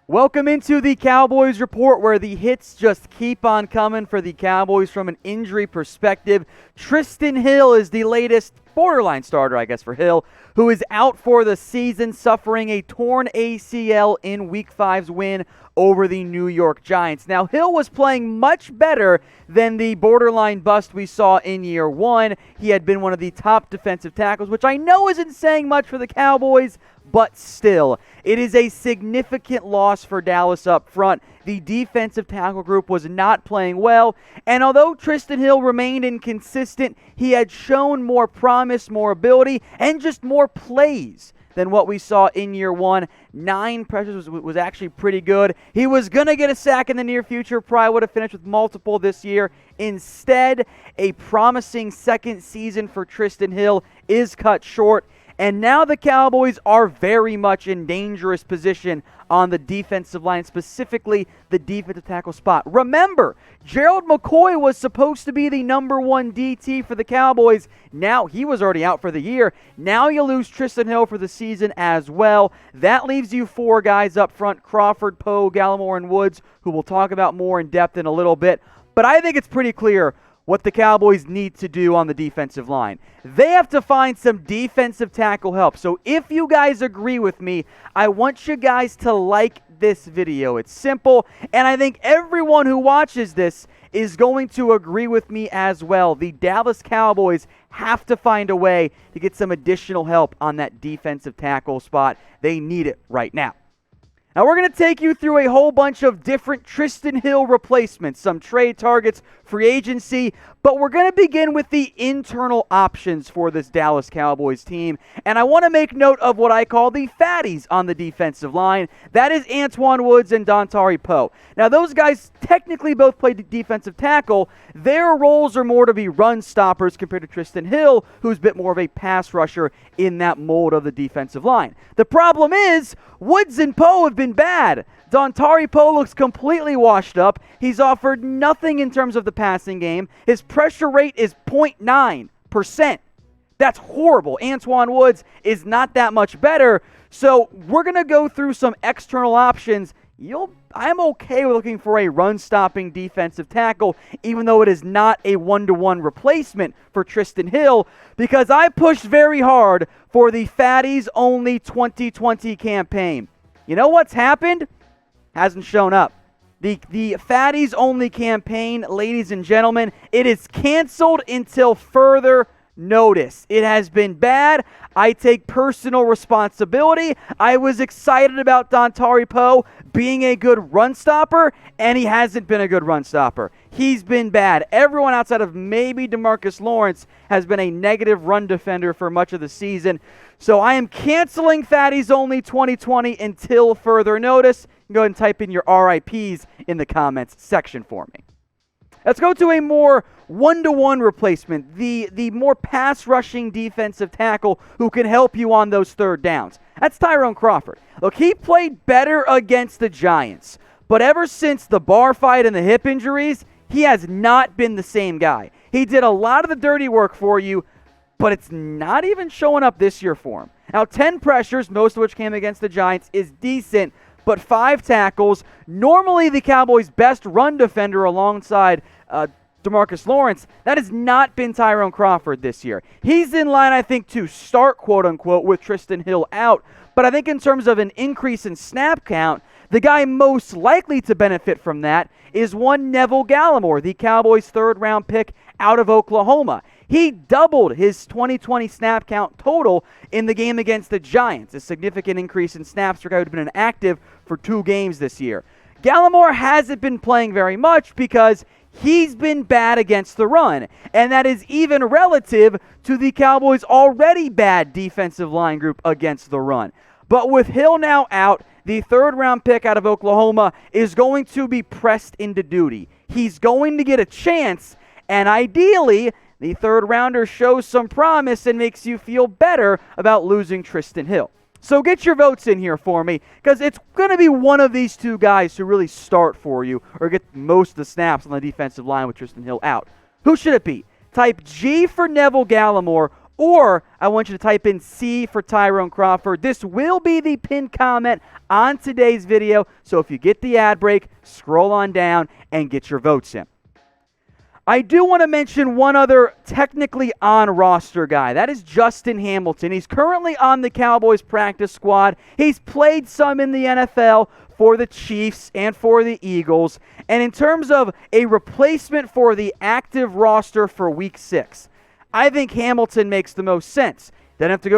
Welcome into the Cowboys Report, where the hits just keep on coming for the Cowboys from an injury perspective. Trysten Hill is the latest borderline starter, I guess, for Hill, who is out for the season, suffering a torn ACL in Week 5's win over the New York Giants. Now, Hill was playing much better than the borderline bust we saw in year one. He had been one of the top defensive tackles, which I know isn't saying much for the Cowboys, but still, it is a significant loss for Dallas up front. The defensive tackle group was not playing well, and although Trysten Hill remained inconsistent, he had shown more promise, more ability, and just more plays than what we saw in year one. 9 pressures was actually pretty good. He was going to get a sack in the near future, probably would have finished with multiple this year. Instead, a promising second season for Trysten Hill is cut short. And now the Cowboys are very much in dangerous position on the defensive line, specifically the defensive tackle spot. Remember, Gerald McCoy was supposed to be the number 1 DT for the Cowboys. Now, he was already out for the year. Now you lose Trysten Hill for the season as well. That leaves you 4 guys up front: Crawford, Poe, Gallimore, and Woods, who we'll talk about more in depth in a little bit. But I think it's pretty clear what the Cowboys need to do on the defensive line. They have to find some defensive tackle help. So if you guys agree with me, I want you guys to like this video. It's simple, and I think everyone who watches this is going to agree with me as well. The Dallas Cowboys have to find a way to get some additional help on that defensive tackle spot. They need it right now. Now, we're going to take you through a whole bunch of different Trysten Hill replacements, some trade targets, free agency, but we're going to begin with the internal options for this Dallas Cowboys team. And I want to make note of what I call the fatties on the defensive line. That is Antwaun Woods and Dontari Poe. Now, those guys technically both play defensive tackle. Their roles are more to be run stoppers compared to Trysten Hill, who's a bit more of a pass rusher in that mold of the defensive line. The problem is, Woods and Poe have been bad. Dontari Poe looks completely washed up. He's offered nothing in terms of the passing game. His pressure rate is 0.9%. That's horrible. Antwaun Woods is not that much better. So we're going to go through some external options. I'm okay with looking for a run-stopping defensive tackle, even though it is not a one-to-one replacement for Trysten Hill, because I pushed very hard for the Fatties Only 2020 campaign. You know what's happened? Hasn't shown up. The Fatties Only campaign, ladies and gentlemen, it is canceled until further notice. It has been bad. I take personal responsibility. I was excited about Dontari Poe being a good run stopper, and he hasn't been a good run stopper. He's been bad. Everyone outside of maybe DeMarcus Lawrence has been a negative run defender for much of the season. So I am canceling Fatties Only 2020 until further notice. Go ahead and type in your RIPs in the comments section for me. Let's go to a more one-to-one replacement, the more pass-rushing defensive tackle who can help you on those third downs. That's Tyrone Crawford. Look, he played better against the Giants, but ever since the bar fight and the hip injuries, he has not been the same guy. He did a lot of the dirty work for you, but it's not even showing up this year for him. Now, 10 pressures, most of which came against the Giants, is decent, but 5 tackles. Normally the Cowboys' best run defender alongside DeMarcus Lawrence, that has not been Tyrone Crawford this year. He's in line, I think, to start, quote-unquote, with Trysten Hill out. But I think in terms of an increase in snap count, the guy most likely to benefit from that is one Neville Gallimore, the Cowboys' third-round pick out of Oklahoma. He doubled his 2020 snap count total in the game against the Giants, a significant increase in snaps for a guy who had been inactive for 2 games this year. Gallimore hasn't been playing very much because he's been bad against the run, and that is even relative to the Cowboys' already bad defensive line group against the run. But with Hill now out, the third-round pick out of Oklahoma is going to be pressed into duty. He's going to get a chance, and ideally, the third-rounder shows some promise and makes you feel better about losing Trysten Hill. So get your votes in here for me, because it's going to be one of these 2 guys who really start for you or get most of the snaps on the defensive line with Trysten Hill out. Who should it be? Type G for Neville Gallimore or I want you to type in C for Tyrone Crawford. This will be the pinned comment on today's video, so if you get the ad break, scroll on down and get your votes in. I do want to mention one other technically on-roster guy. That is Justin Hamilton. He's currently on the Cowboys practice squad. He's played some in the NFL for the Chiefs and for the Eagles. And in terms of a replacement for the active roster for Week 6, I think Hamilton makes the most sense. They don't have to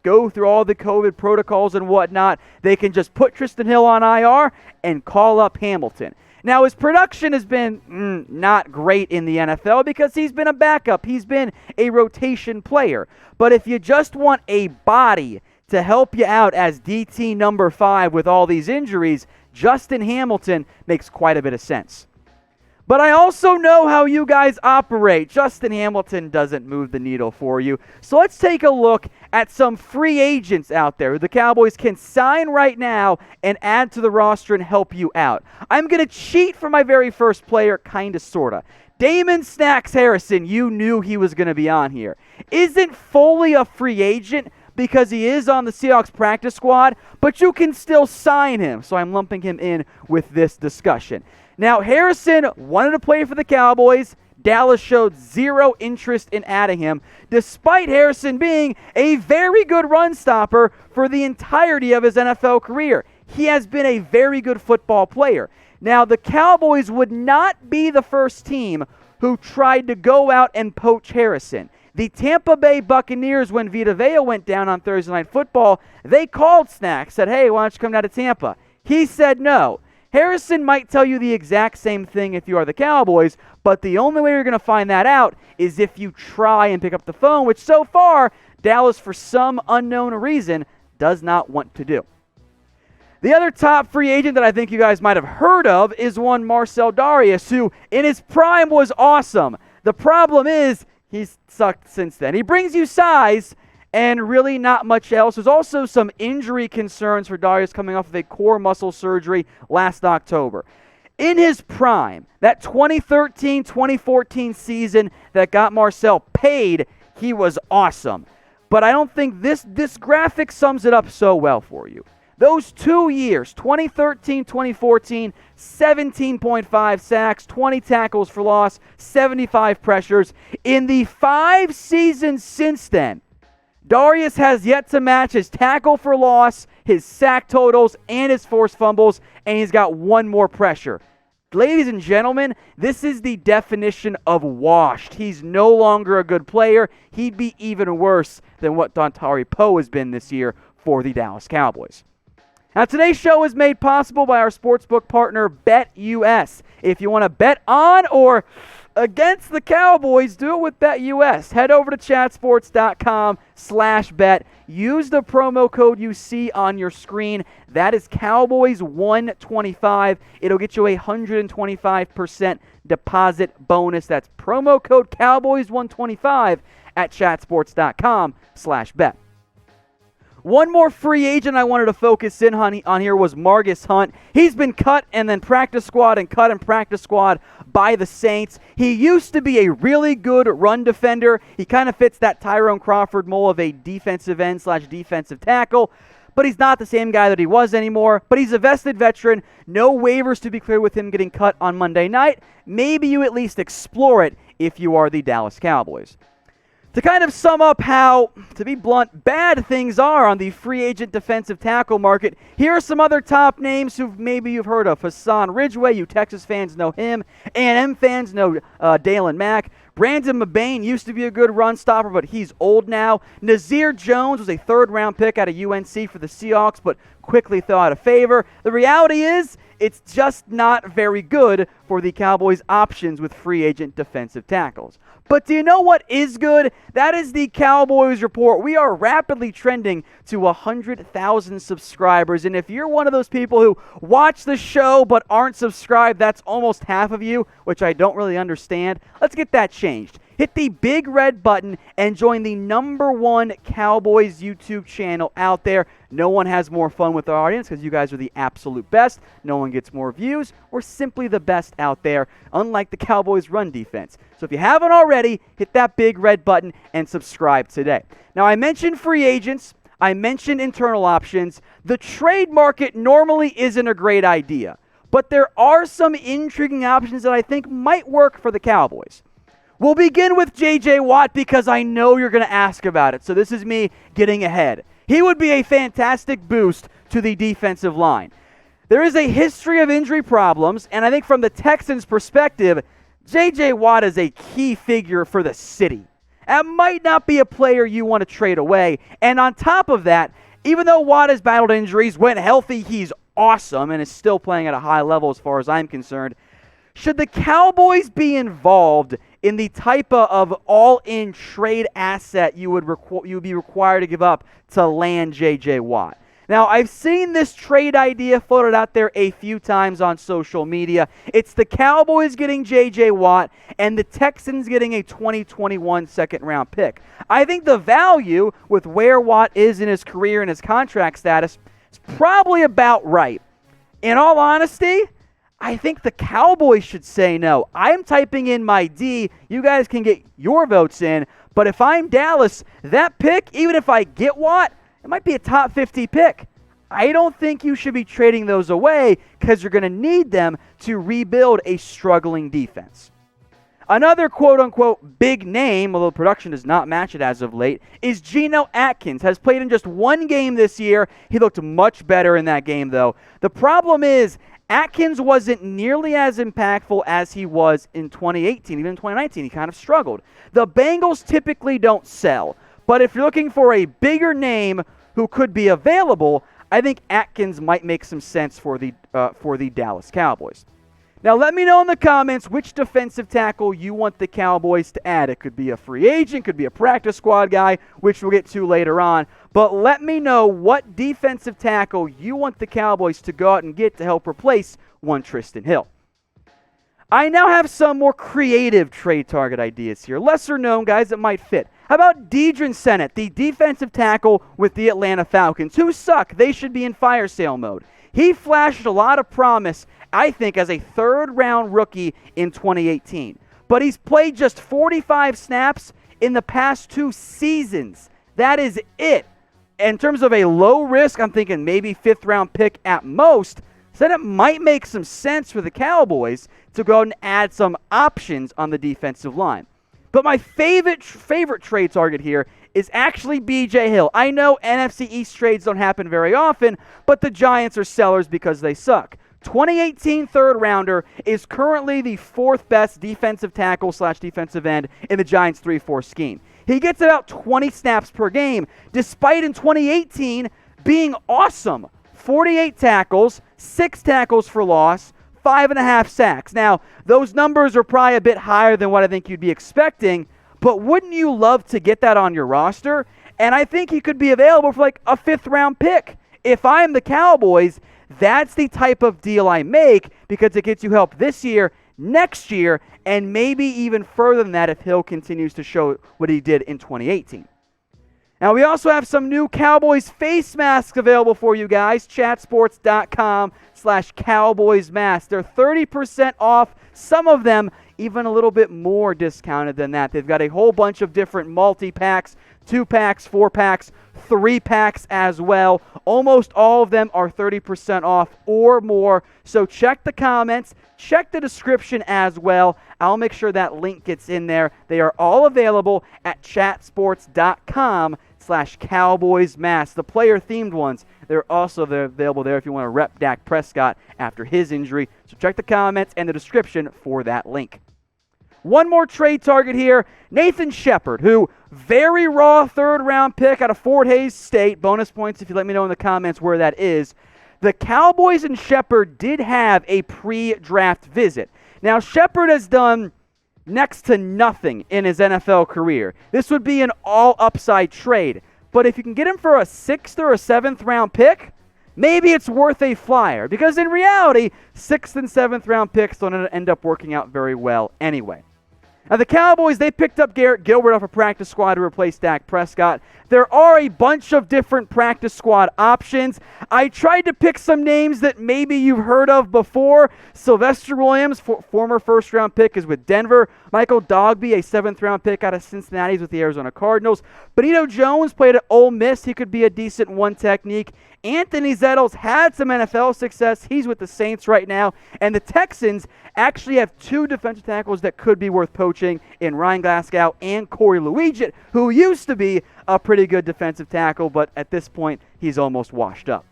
go through all the COVID protocols and whatnot. They can just put Trysten Hill on IR and call up Hamilton. Now, his production has been not great in the NFL because he's been a backup. He's been a rotation player. But if you just want a body to help you out as DT number 5 with all these injuries, Justin Hamilton makes quite a bit of sense. But I also know how you guys operate. Justin Hamilton doesn't move the needle for you. So let's take a look at some free agents out there who the Cowboys can sign right now and add to the roster and help you out. I'm going to cheat for my very first player, kind of, sort of. Damon Snacks Harrison, you knew he was going to be on here. Isn't fully a free agent because he is on the Seahawks practice squad, but you can still sign him. So I'm lumping him in with this discussion. Now, Harrison wanted to play for the Cowboys. Dallas showed zero interest in adding him, despite Harrison being a very good run stopper for the entirety of his NFL career. He has been a very good football player. Now, the Cowboys would not be the first team who tried to go out and poach Harrison. The Tampa Bay Buccaneers, when Vita Vea went down on Thursday Night Football, they called Snacks, said, hey, why don't you come down to Tampa? He said no. Harrison might tell you the exact same thing if you are the Cowboys, but the only way you're going to find that out is if you try and pick up the phone, which so far, Dallas, for some unknown reason, does not want to do. The other top free agent that I think you guys might have heard of is one Marcell Dareus, who in his prime was awesome. The problem is he's sucked since then. He brings you size and really not much else. There's also some injury concerns for Dareus coming off of a core muscle surgery last October. In his prime, that 2013-2014 season that got Marcell paid, he was awesome. But I don't think this graphic sums it up so well for you. Those 2 years, 2013-2014, 17.5 sacks, 20 tackles for loss, 75 pressures. In the 5 seasons since then, Dareus has yet to match his tackle for loss, his sack totals, and his forced fumbles, and he's got one more pressure. Ladies and gentlemen, this is the definition of washed. He's no longer a good player. He'd be even worse than what Dontari Poe has been this year for the Dallas Cowboys. Now, today's show is made possible by our sportsbook partner, BetUS. If you want to bet on or against the Cowboys, do it with BetUS. Head over to chatsports.com/bet. Use the promo code you see on your screen. That is Cowboys125. It'll get you a 125% deposit bonus. That's promo code Cowboys125 at chatsports.com/bet. One more free agent I wanted to focus in on here was Margus Hunt. He's been cut and then practice squad and cut and practice squad by the Saints. He used to be a really good run defender. He kind of fits that Tyrone Crawford mold of a defensive end / defensive tackle. But he's not the same guy that he was anymore. But he's a vested veteran. No waivers to be clear with him getting cut on Monday night. Maybe you at least explore it if you are the Dallas Cowboys. To kind of sum up how, to be blunt, bad things are on the free agent defensive tackle market, here are some other top names who maybe you've heard of. Hassan Ridgeway, you Texas fans know him. A&M fans know Dalen Mack. Brandon Mabane used to be a good run stopper, but he's old now. Nazir Jones was a third-round pick out of UNC for the Seahawks, but quickly fell out of favor. The reality is, it's just not very good for the Cowboys' options with free agent defensive tackles. But do you know what is good? That is the Cowboys Report. We are rapidly trending to 100,000 subscribers. And if you're one of those people who watch the show but aren't subscribed, that's almost half of you, which I don't really understand. Let's get that changed. hit the big red button and join the #1 Cowboys YouTube channel out there. No one has more fun with our audience because you guys are the absolute best. No one gets more views. We're simply the best out there, unlike the Cowboys' run defense. So if you haven't already, hit that big red button and subscribe today. Now, I mentioned free agents. I mentioned internal options. The trade market normally isn't a great idea, but there are some intriguing options that I think might work for the Cowboys. We'll begin with J.J. Watt because I know you're going to ask about it, so this is me getting ahead. He would be a fantastic boost to the defensive line. There is a history of injury problems, and I think from the Texans' perspective, J.J. Watt is a key figure for the city. That might not be a player you want to trade away, and on top of that, even though Watt has battled injuries, when healthy, he's awesome and is still playing at a high level as far as I'm concerned. Should the Cowboys be involved in the type of all-in trade asset you would be required to give up to land J.J. Watt? Now, I've seen this trade idea floated out there a few times on social media. It's the Cowboys getting J.J. Watt and the Texans getting a 2021 second-round pick. I think the value with where Watt is in his career and his contract status is probably about right. In all honesty, I think the Cowboys should say no. I'm typing in my D. You guys can get your votes in. But if I'm Dallas, that pick, even if I get Watt, it might be a top 50 pick. I don't think you should be trading those away because you're going to need them to rebuild a struggling defense. Another quote-unquote big name, although production does not match it as of late, is Geno Atkins. Has played in just one game this year. He looked much better in that game, though. The problem is Atkins wasn't nearly as impactful as he was in 2018. Even in 2019, he kind of struggled. The Bengals typically don't sell, but if you're looking for a bigger name who could be available, I think Atkins might make some sense for the Dallas Cowboys. Now, let me know in the comments which defensive tackle you want the Cowboys to add. It could be a free agent, could be a practice squad guy, which we'll get to later on. But let me know what defensive tackle you want the Cowboys to go out and get to help replace one Trysten Hill. I now have some more creative trade target ideas here. Lesser known guys that might fit. How about Deidre Sennett, the defensive tackle with the Atlanta Falcons, who suck? They should be in fire sale mode. He flashed a lot of promise, I think, as a third-round rookie in 2018. But he's played just 45 snaps in the past 2 seasons. That is it. In terms of a low risk, I'm thinking maybe 5th-round pick at most. So that might make some sense for the Cowboys to go and add some options on the defensive line. But my favorite trade target here is actually B.J. Hill. I know NFC East trades don't happen very often, but the Giants are sellers because they suck. 2018 third-rounder is currently the 4th best defensive tackle / defensive end in the Giants' 3-4 scheme. He gets about 20 snaps per game, despite in 2018 being awesome. 48 tackles, 6 tackles for loss, 5.5 sacks. Now, those numbers are probably a bit higher than what I think you'd be expecting, but wouldn't you love to get that on your roster? And I think he could be available for like a 5th-round pick. If I'm the Cowboys, that's the type of deal I make because it gets you help this year, next year, and maybe even further than that if Hill continues to show what he did in 2018. Now, we also have some new Cowboys face masks available for you guys. Chatsports.com/Cowboys masks. They're 30% off. Some of them even a little bit more discounted than that. They've got a whole bunch of different multi-packs, 2-packs, 4-packs, 3-packs as well. Almost all of them are 30% off or more. So check the comments. Check the description as well. I'll make sure that link gets in there. They are all available at chatsports.com/Cowboys masks. The player-themed ones, they're also available there if you want to rep Dak Prescott after his injury. So check the comments and the description for that link. One more trade target here, Nathan Shepard, who very raw 3rd-round pick out of Fort Hays State. Bonus points if you let me know in the comments where that is. The Cowboys and Shepard did have a pre-draft visit. Now, Shepard has done next to nothing in his NFL career. This would be an all-upside trade. But if you can get him for a 6th or a 7th-round pick, maybe it's worth a flyer. Because in reality, 6th and 7th-round picks don't end up working out very well anyway. Now, the Cowboys, they picked up Garrett Gilbert off a practice squad to replace Dak Prescott. There are a bunch of different practice squad options. I tried to pick some names that maybe you've heard of before. Sylvester Williams, former first-round pick, is with Denver. Michael Dogbe, a seventh-round pick out of Cincinnati, is with the Arizona Cardinals. Benito Jones played at Ole Miss. He could be a decent one technique. Anthony Zettles had some NFL success. He's with the Saints right now. And the Texans actually have two defensive tackles that could be worth poaching in Ryan Glasgow and Corey Luigi, who used to be a pretty good defensive tackle, but at this point, he's almost washed up.